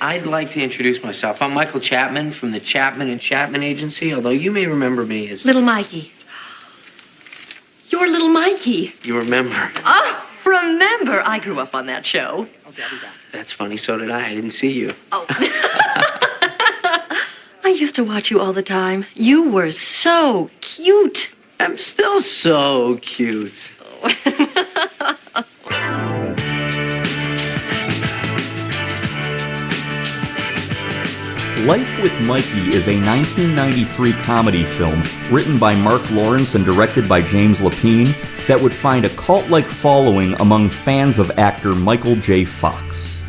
I'd like to introduce myself. I'm Michael Chapman from the Chapman and Chapman Agency, although you may remember me as... Little Mikey. You're Little Mikey. You remember? Oh, remember. I grew up on that show. Okay, I'll be back. That's funny, so did I. I didn't see you. Oh. I used to watch you all the time. You were so cute. I'm still so cute. Life with Mikey is a 1993 comedy film written by Mark Lawrence and directed by James Lapine that would find a cult-like following among fans of actor Michael J. Fox.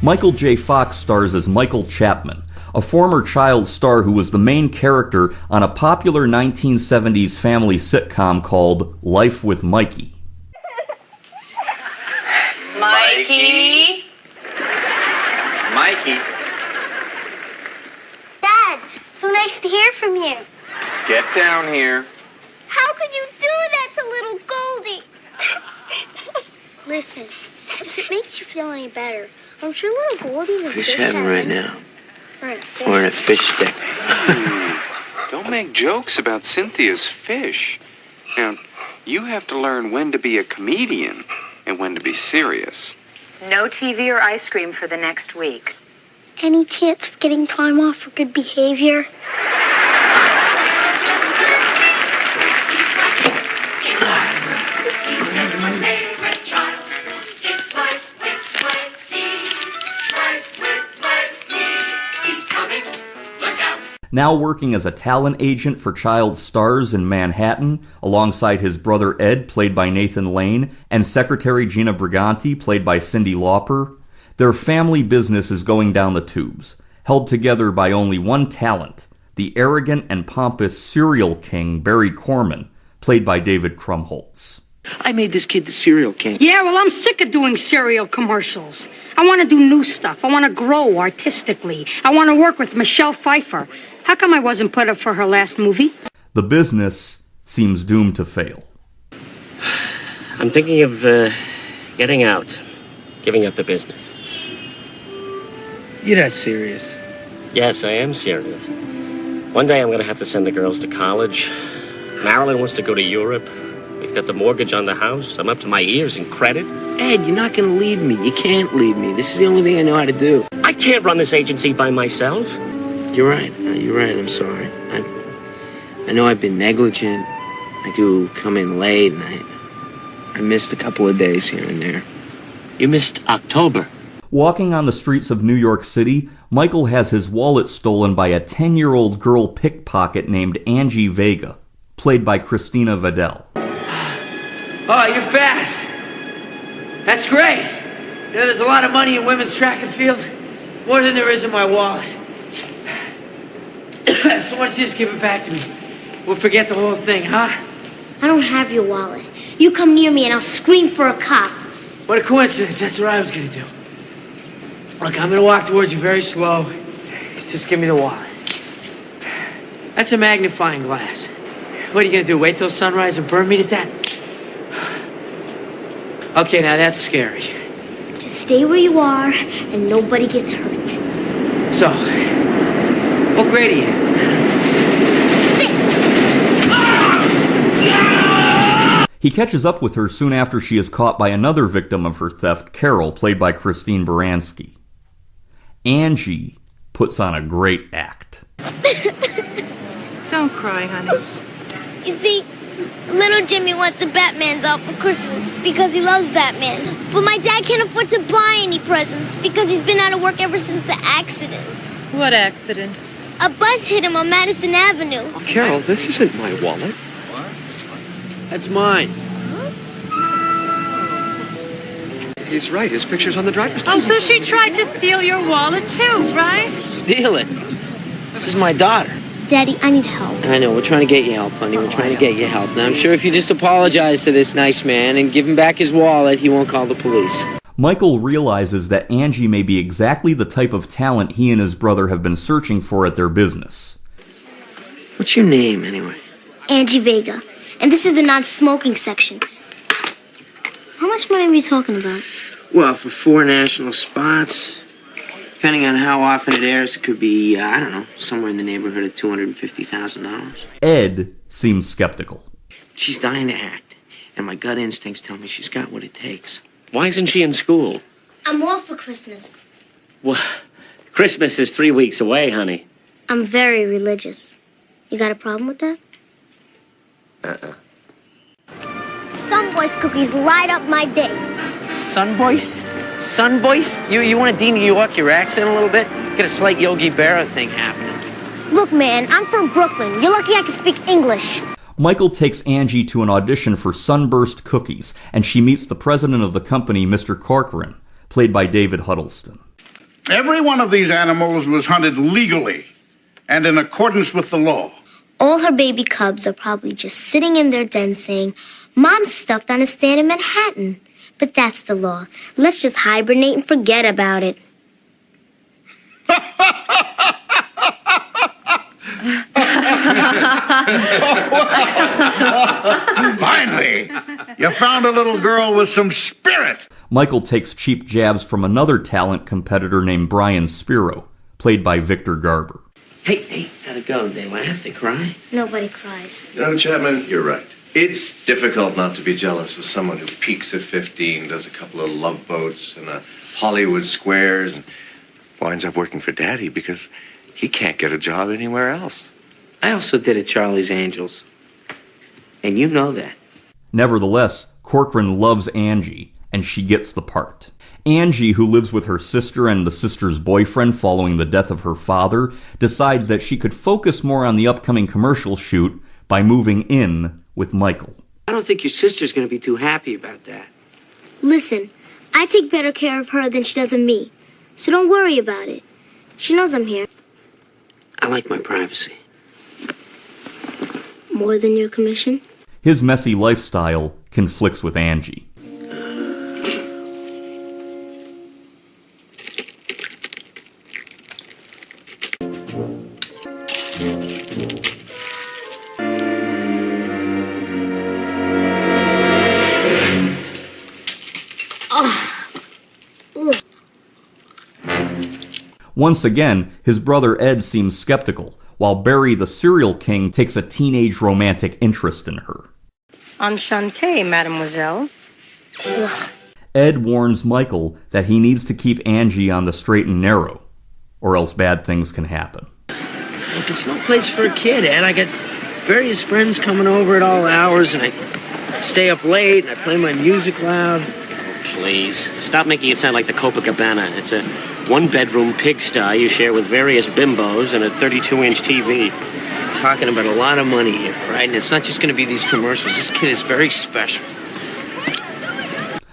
Michael J. Fox stars as Michael Chapman, a former child star who was the main character on a popular 1970s family sitcom called Life with Mikey. Mikey? Mikey? Dad, so nice to hear from you. Get down here. How could you do that to little Goldie? Listen, if it makes you feel any better, I'm sure little Goldie's in Fish heaven right now. Or in a fish stick. Don't make jokes about Cynthia's fish. Now, you have to learn when to be a comedian and when to be serious. No TV or ice cream for the next week. Any chance of getting time off for good behavior? Now working as a talent agent for child stars in Manhattan, alongside his brother Ed, played by Nathan Lane, and secretary Gina Briganti, played by Cyndi Lauper, their family business is going down the tubes, held together by only one talent, the arrogant and pompous cereal king Barry Corman, played by David Krumholtz. I made this kid the cereal king. Yeah, well, I'm sick of doing cereal commercials. I want to do new stuff. I want to grow artistically. I want to work with Michelle Pfeiffer. How come I wasn't put up for her last movie? The business seems doomed to fail. I'm thinking of getting out, giving up the business. You're not serious. Yes, I am serious. One day I'm going to have to send the girls to college. Marilyn wants to go to Europe. We've got the mortgage on the house. I'm up to my ears in credit. Ed, you're not going to leave me. You can't leave me. This is the only thing I know how to do. I can't run this agency by myself. You're right. You're right. I'm sorry. I know I've been negligent. I do come in late, and I missed a couple of days here and there. You missed October. Walking on the streets of New York City, Michael has his wallet stolen by a 10-year-old girl pickpocket named Angie Vega, played by Christina Vidal. Oh, you're fast. That's great. You know, there's a lot of money in women's track and field. More than there is in my wallet. So why don't you just give it back to me? We'll forget the whole thing, huh? I don't have your wallet. You come near me and I'll scream for a cop. What a coincidence. That's what I was going to do. Look, I'm going to walk towards you very slow. Just give me the wallet. That's a magnifying glass. What are you going to do, wait till sunrise and burn me to death? Okay, now that's scary. Just stay where you are and nobody gets hurt. So, what grade are you in? 6. He catches up with her soon after she is caught by another victim of her theft, Carol, played by Christine Baranski. Angie puts on a great act. Don't cry, honey. You see, little Jimmy wants a Batman doll for Christmas because he loves Batman. But my dad can't afford to buy any presents because he's been out of work ever since the accident. What accident? A bus hit him on Madison Avenue. Oh, Carol, this isn't my wallet. That's mine. He's right. His picture's on the driver's Oh, license. so she tried to steal your wallet too, right? Steal it. This is my daughter. Daddy, I need help. I know, we're trying to get you help, honey. We're trying to get you help. Now, I'm sure if you just apologize to this nice man and give him back his wallet, he won't call the police. Michael realizes that Angie may be exactly the type of talent he and his brother have been searching for at their business. What's your name, anyway? Angie Vega. And this is the non-smoking section. How much money are we talking about? Well, for 4 national spots, Depending on how often it airs, it could be, I don't know, somewhere in the neighborhood of $250,000. Ed seems skeptical. She's dying to act, and my gut instincts tell me she's got what it takes. Why isn't she in school? I'm off for Christmas. Well, Christmas is 3 weeks away, honey. I'm very religious. You got a problem with that? Sunboy's cookies light up my day. Sunboist? Sunboist? You want to de-New York your accent a little bit? Get a slight Yogi Berra thing happening. Look, man, I'm from Brooklyn. You're lucky I can speak English. Michael takes Angie to an audition for Sunburst Cookies, and she meets the president of the company, Mr. Corcoran, played by David Huddleston. Every one of these animals was hunted legally and in accordance with the law. All her baby cubs are probably just sitting in their den saying, Mom's stuffed on a stand in Manhattan. But that's the law. Let's just hibernate and forget about it. Finally, you found a little girl with some spirit. Michael takes cheap jabs from another talent competitor named Brian Spiro, played by Victor Garber. Hey, how'd it go? They laughed, they cried. Nobody cried. You know, Chapman, you're right. It's difficult not to be jealous of someone who peaks at 15, does a couple of love boats and a Hollywood squares, and winds up working for Daddy because he can't get a job anywhere else. I also did at Charlie's Angels. And you know that. Nevertheless, Corcoran loves Angie, and she gets the part. Angie, who lives with her sister and the sister's boyfriend following the death of her father, decides that she could focus more on the upcoming commercial shoot by moving in with Michael. I don't think your sister's going to be too happy about that. Listen, I take better care of her than she does of me. So don't worry about it. She knows I'm here. I like my privacy. More than your commission? His messy lifestyle conflicts with Angie. Once again, his brother Ed seems skeptical, while Barry the serial king takes a teenage romantic interest in her. Enchanté, mademoiselle. Ugh. Ed warns Michael that he needs to keep Angie on the straight and narrow, or else bad things can happen. Look, it's no place for a kid, Ed. I got various friends coming over at all hours, and I stay up late, and I play my music loud. Please, stop making it sound like the Copacabana. It's a one-bedroom pigsty you share with various bimbos and a 32-inch TV. Talking about a lot of money here, right? And it's not just going to be these commercials. This kid is very special.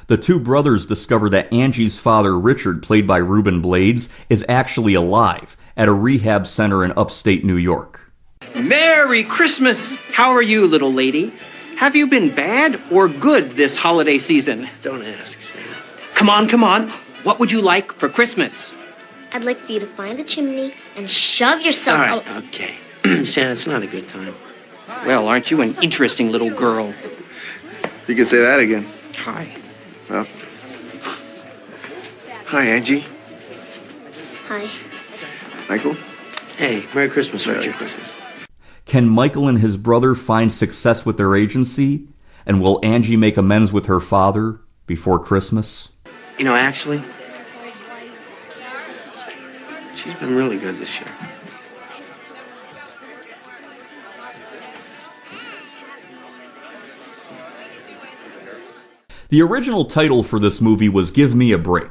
The two brothers discover that Angie's father, Richard, played by Reuben Blades, is actually alive at a rehab center in upstate New York. Merry Christmas! How are you, little lady? Have you been bad or good this holiday season? Don't ask, Sam. Come on. What would you like for Christmas? I'd like for you to find the chimney and shove yourself All right, okay. Sam, it's not a good time. Well, aren't you an interesting little girl? You can say that again. Hi. Well. Hi, Angie. Hi. Michael. Hey, Merry Christmas, Merry Richard. Christmas. Can Michael and his brother find success with their agency? And will Angie make amends with her father before Christmas? You know, actually, she's been really good this year. The original title for this movie was Give Me a Break.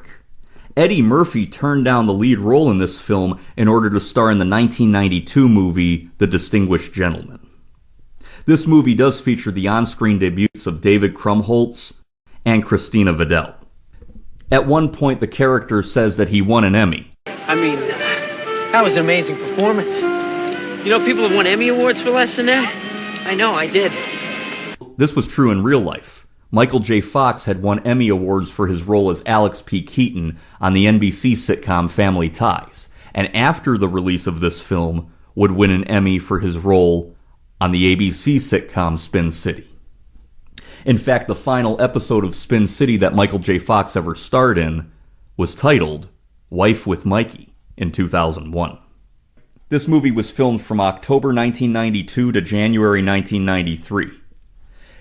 Eddie Murphy turned down the lead role in this film in order to star in the 1992 movie The Distinguished Gentleman. This movie does feature the on-screen debuts of David Krumholtz and Christina Vidal. At one point, the character says that he won an Emmy. I mean, that was an amazing performance. You know, people have won Emmy Awards for less than that? I know, I did. This was true in real life. Michael J. Fox had won Emmy Awards for his role as Alex P. Keaton on the NBC sitcom Family Ties, and after the release of this film, would win an Emmy for his role on the ABC sitcom Spin City. In fact, the final episode of Spin City that Michael J. Fox ever starred in was titled Wife with Mikey. in 2001. This movie was filmed from October 1992 to January 1993.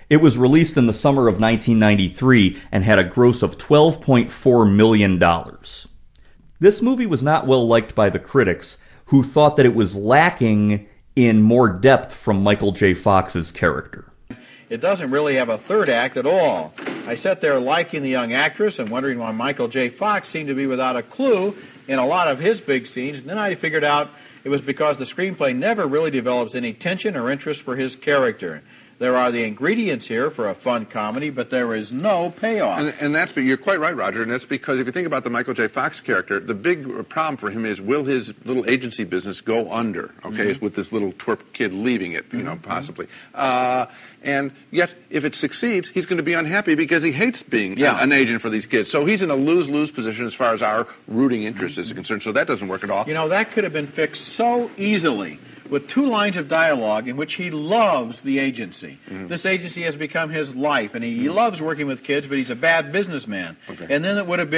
It was released in the summer of 1993 and had a gross of $12.4 million. This movie was not well liked by the critics, who thought that it was lacking in more depth from Michael J. Fox's character. It doesn't really have a third act at all. I sat there liking the young actress and wondering why Michael J. Fox seemed to be without a clue in a lot of his big scenes. And then I figured out it was because the screenplay never really develops any tension or interest for his character. There are the ingredients here for a fun comedy, but there is no payoff. And that's, you're quite right, Roger, and that's because if you think about the Michael J. Fox character, the big problem for him is, will his little agency business go under, okay, with this little twerp kid leaving it, you know, possibly. And yet, if it succeeds, he's going to be unhappy because he hates being an agent for these kids. So he's in a lose-lose position as far as our rooting interest is concerned, so that doesn't work at all. You know, that could have been fixed so easily with 2 lines of dialogue in which he loves the agency. This agency has become his life, and he loves working with kids, but he's a bad businessman. And then it would have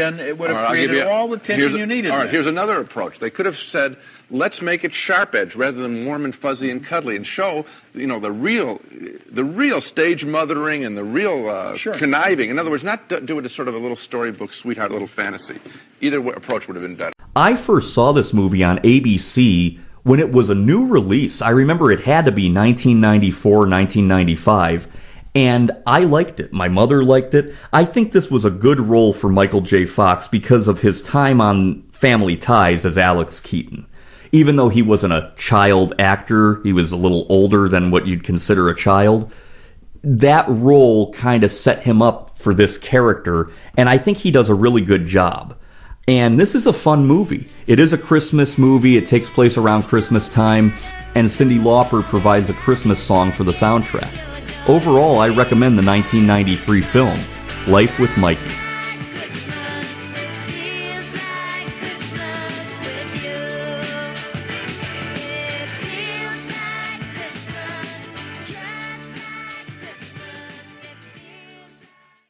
created all the tension you needed. All right, here's another approach. They could have said, let's make it sharp edge rather than warm and fuzzy and cuddly, and show, you know, the real stage mothering and the real conniving. In other words, not do it as sort of a little storybook, sweetheart, little fantasy. Either approach would have been better. I first saw this movie on ABC when it was a new release. I remember it had to be 1994, 1995, and I liked it. My mother liked it. I think this was a good role for Michael J. Fox because of his time on Family Ties as Alex Keaton. Even though he wasn't a child actor, he was a little older than what you'd consider a child, that role kind of set him up for this character, and I think he does a really good job. And this is a fun movie. It is a Christmas movie. It takes place around Christmas time, and Cyndi Lauper provides a Christmas song for the soundtrack. Overall, I recommend the 1993 film, Life with Mikey.